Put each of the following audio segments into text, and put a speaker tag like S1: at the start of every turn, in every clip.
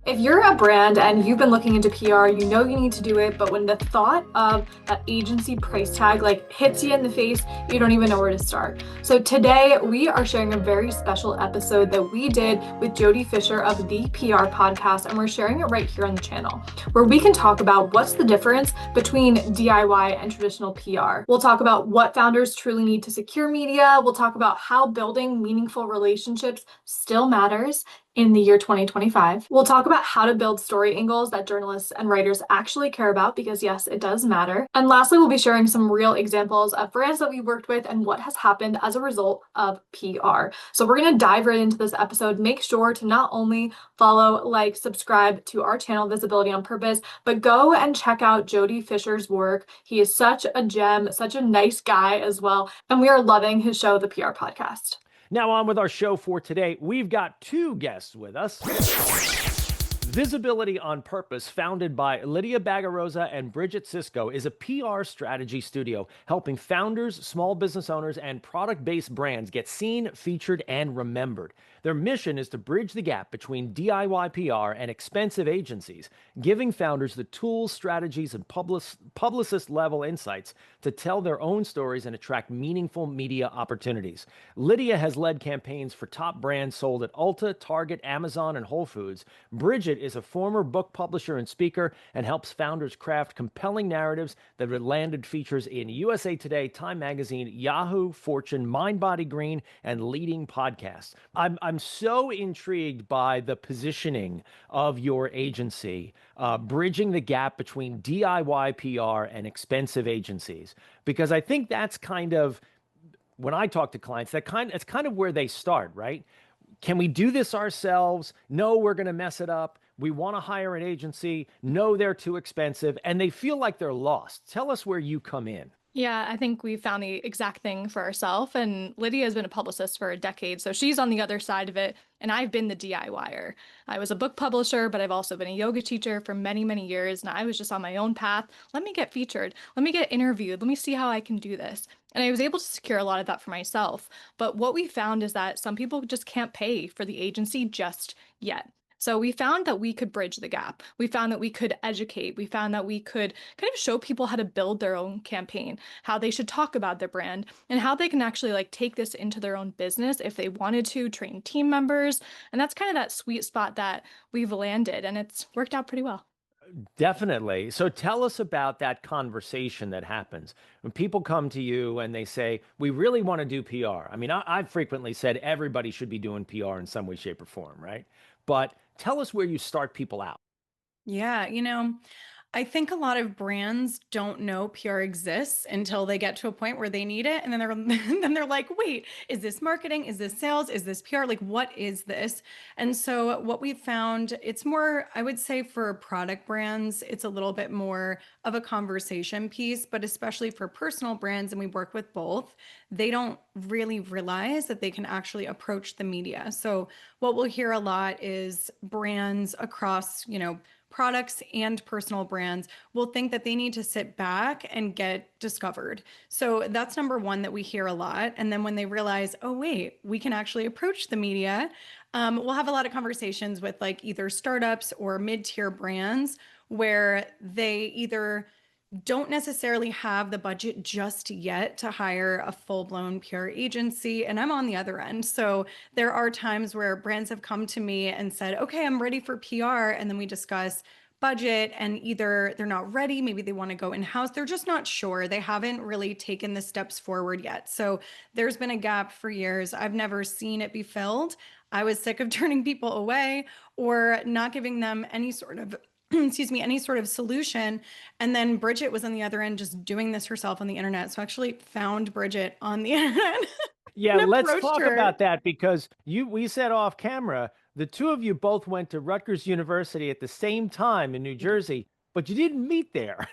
S1: If you're a brand and you've been looking into PR, you know you need to do it, but when the thought of that agency price tag hits you in the face, you don't even know where to start. So today we are sharing a very special episode that we did with Jody Fisher of the PR podcast, and we're sharing it right here on the channel, where we can talk about what's the difference between DIY and traditional PR. We'll talk about what founders truly need to secure media. We'll talk about how building meaningful relationships still matters in the year 2025. We'll talk about how to build story angles that journalists and writers actually care about, because yes, it does matter. And lastly, we'll be sharing some real examples of brands that we worked with and what has happened as a result of PR. So we're going to dive right into this episode. Make sure to not only follow, like, subscribe to our channel, Visibility on Purpose, but go and check out Jody Fisher's work. He is such a gem, such a nice guy as well. And we are loving his show, The PR Podcast.
S2: Now on with our show for today. We've got two guests with us. Visibility on Purpose, founded by Lydia Bagarosa and Bridget Cisco, is a PR strategy studio helping founders, small business owners, and product-based brands get seen, featured, and remembered. Their mission is to bridge the gap between DIY PR and expensive agencies, giving founders the tools, strategies, and publicist-level insights to tell their own stories and attract meaningful media opportunities. Lydia has led campaigns for top brands sold at Ulta, Target, Amazon, and Whole Foods. Bridget is a former book publisher and speaker and helps founders craft compelling narratives that have landed features in USA Today, Time Magazine, Yahoo, Fortune, Mind Body Green, and leading podcasts. I'm so intrigued by the positioning of your agency, bridging the gap between DIY PR and expensive agencies, because I think that's kind of, when I talk to clients, it's kind of where they start, right? Can we do this ourselves? No, we're going to mess it up. We want to hire an agency. No, they're too expensive. And they feel like they're lost. Tell us where you come in.
S3: Yeah, I think we found the exact thing for ourselves. And Lydia has been a publicist for a decade, so she's on the other side of it. And I've been the DIYer. I was a book publisher, but I've also been a yoga teacher for many, many years. And I was just on my own path. Let me get featured. Let me get interviewed. Let me see how I can do this. And I was able to secure a lot of that for myself. But what we found is that some people just can't pay for the agency just yet. So we found that we could bridge the gap. We found that we could educate. We found that we could kind of show people how to build their own campaign, how they should talk about their brand, and how they can actually take this into their own business if they wanted to, train team members. And that's kind of that sweet spot that we've landed, and it's worked out pretty well.
S2: Definitely. So tell us about that conversation that happens when people come to you and they say, we really want to do PR. I mean, I've frequently said everybody should be doing PR in some way, shape, or form, right? But tell us where you start people out.
S4: Yeah, I think a lot of brands don't know PR exists until they get to a point where they need it. And then they're like, wait, is this marketing? Is this sales? Is this PR? Like, what is this? And so what we found, it's more, I would say for product brands, it's a little bit more of a conversation piece, but especially for personal brands, and we work with both, they don't really realize that they can actually approach the media. So what we'll hear a lot is brands across, products and personal brands will think that they need to sit back and get discovered. So that's number one that we hear a lot. And then when they realize, oh, wait, we can actually approach the media, we'll have a lot of conversations with either startups or mid-tier brands where they either don't necessarily have the budget just yet to hire a full-blown PR agency. And I'm on the other end. So there are times where brands have come to me and said, okay, I'm ready for PR. And then we discuss budget, and either they're not ready, maybe they want to go in-house. They're just not sure. They haven't really taken the steps forward yet. So there's been a gap for years. I've never seen it be filled. I was sick of turning people away or not giving them any sort of any sort of solution. And then Bridget was on the other end just doing this herself on the internet. So I actually found Bridget on the internet.
S2: Yeah,
S4: and
S2: let's
S4: approached
S2: talk
S4: her.
S2: about that, because we said off camera, the two of you both went to Rutgers University at the same time in New Jersey, but you didn't meet there.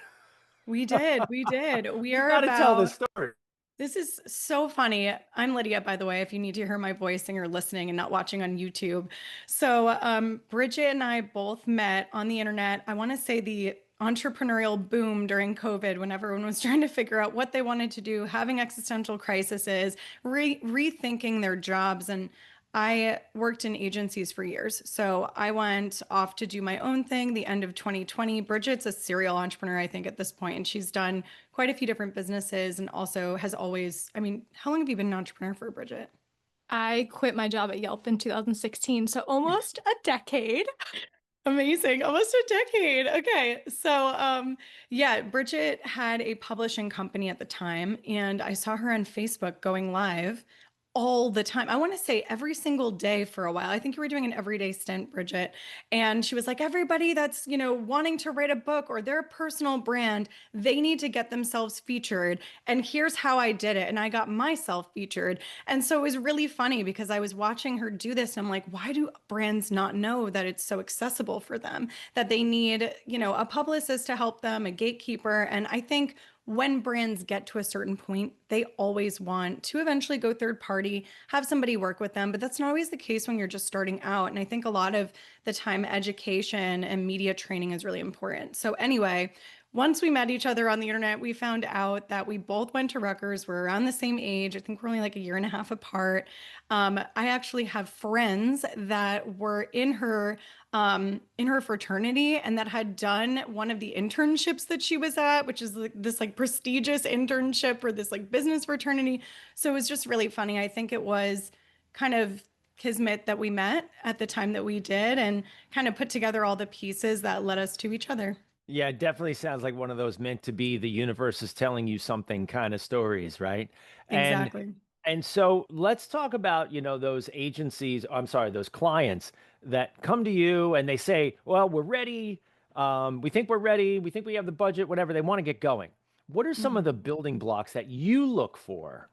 S4: We did. We did. We
S2: You
S4: are
S2: got to tell the
S4: about
S2: story.
S4: This is so funny. I'm Lydia, by the way, if you need to hear my voice and you're listening and not watching on YouTube. So Bridget and I both met on the internet. I want to say the entrepreneurial boom during COVID, when everyone was trying to figure out what they wanted to do, having existential crises, rethinking their jobs. And I worked in agencies for years. So I went off to do my own thing the end of 2020. Bridget's a serial entrepreneur, I think, at this point, and she's done quite a few different businesses and also has always, I mean, how long have you been an entrepreneur for, Bridget?
S3: I quit my job at Yelp in 2016, so almost a decade.
S4: Amazing. Almost a decade. Okay. So, yeah, Bridget had a publishing company at the time, and I saw her on Facebook going live all the time. I want to say every single day for a while. I think you were doing an everyday stint, Bridget. And she was like, everybody that's, wanting to write a book or their personal brand, they need to get themselves featured. And here's how I did it. And I got myself featured. And so it was really funny because I was watching her do this. And I'm like, why do brands not know that it's so accessible for them, that they need, a publicist to help them, a gatekeeper? And I think when brands get to a certain point, they always want to eventually go third party, have somebody work with them. But that's not always the case when you're just starting out. And I think a lot of the time, education and media training is really important. So, anyway, once we met each other on the internet, we found out that we both went to Rutgers. We're around the same age. I think we're only like a year and a half apart. I actually have friends that were in her fraternity and that had done one of the internships that she was at, which is like this like prestigious internship for this like business fraternity. So it was just really funny. I think it was kind of kismet that we met at the time that we did and kind of put together all the pieces that led us to each other.
S2: Yeah, it definitely sounds like one of those meant to be the universe is telling you something kind of stories, right? And
S4: Exactly.
S2: and so let's talk about, those agencies, I'm sorry, those clients that come to you and they say, well, we're ready. We think we're ready. We think we have the budget, whatever. They want to get going. What are some of the
S4: Mhm.
S2: building blocks that you look for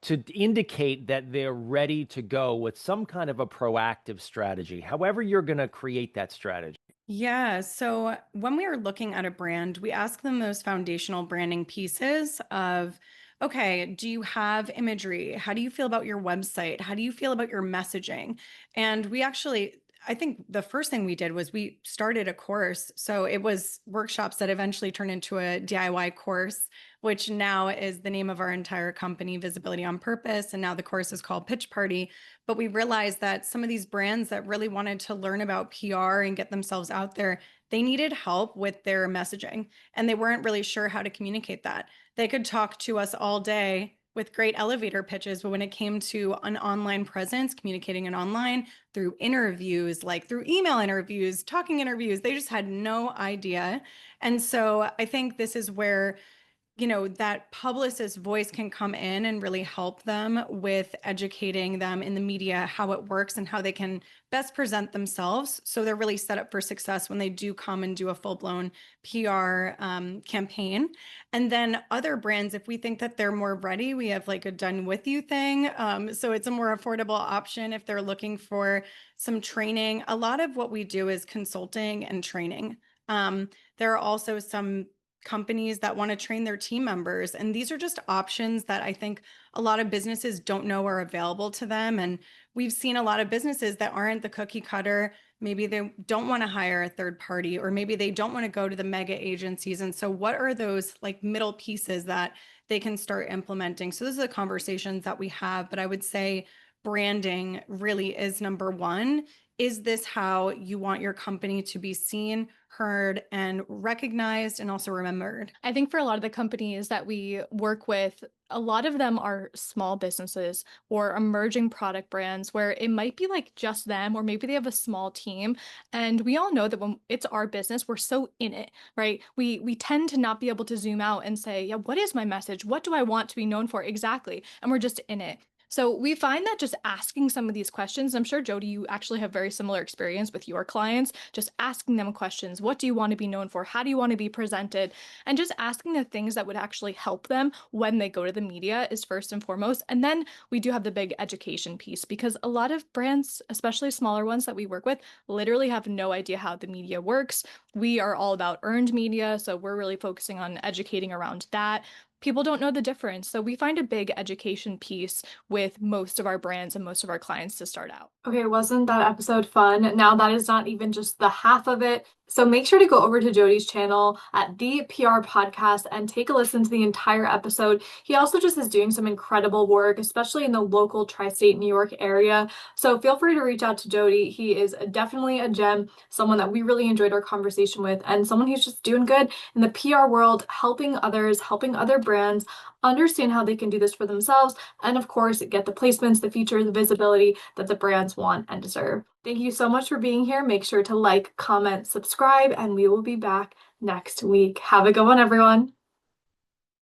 S2: to indicate that they're ready to go with some kind of a proactive strategy, however you're going to create that strategy?
S4: Yeah. So when we are looking at a brand, we ask them those foundational branding pieces of, okay, do you have imagery? How do you feel about your website? How do you feel about your messaging? And we actually, I think the first thing we did was we started a course. So it was workshops that eventually turned into a DIY course, which now is the name of our entire company, Visibility on Purpose. And now the course is called Pitch Party. But we realized that some of these brands that really wanted to learn about PR and get themselves out there, they needed help with their messaging and they weren't really sure how to communicate that. They could talk to us all day with great elevator pitches, but when it came to an online presence, communicating it online through interviews, like through email interviews, talking interviews, they just had no idea. And so I think this is where that publicist voice can come in and really help them with educating them in the media how it works and how they can best present themselves. So they're really set up for success when they do come and do a full blown PR campaign. And then other brands, if we think that they're more ready, we have like a done with you thing. So it's a more affordable option if they're looking for some training. A lot of what we do is consulting and training. There are also some companies that want to train their team members. And these are just options that I think a lot of businesses don't know are available to them. And we've seen a lot of businesses that aren't the cookie cutter. Maybe they don't want to hire a third party, or maybe they don't want to go to the mega agencies. And so, what are those like middle pieces that they can start implementing? So, those are the conversations that we have. But I would say branding really is number one. Is this how you want your company to be seen, heard, and recognized, and also remembered?
S3: I think for a lot of the companies that we work with, a lot of them are small businesses or emerging product brands where it might be like just them, or maybe they have a small team. And we all know that when it's our business, we're so in it, right? We tend to not be able to zoom out and say, yeah, what is my message? What do I want to be known for exactly? And we're just in it. So we find that just asking some of these questions, I'm sure Jody, you actually have very similar experience with your clients, just asking them questions. What do you want to be known for? How do you want to be presented? And just asking the things that would actually help them when they go to the media is first and foremost. And then we do have the big education piece because a lot of brands, especially smaller ones that we work with, literally have no idea how the media works. We are all about earned media, so we're really focusing on educating around that. People don't know the difference. So we find a big education piece with most of our brands and most of our clients to start out.
S1: Okay, wasn't that episode fun? Now that is not even just the half of it. So make sure to go over to Jody's channel at the PR Podcast and take a listen to the entire episode. He also just is doing some incredible work, especially in the local tri-state New York area. So feel free to reach out to Jody. He is definitely a gem, someone that we really enjoyed our conversation with, and someone who's just doing good in the PR world, helping others, helping other brands understand how they can do this for themselves, and of course, get the placements, the features, the visibility that the brands want and deserve. Thank you so much for being here. Make sure to like, comment, subscribe, and we will be back next week. Have a good one, everyone.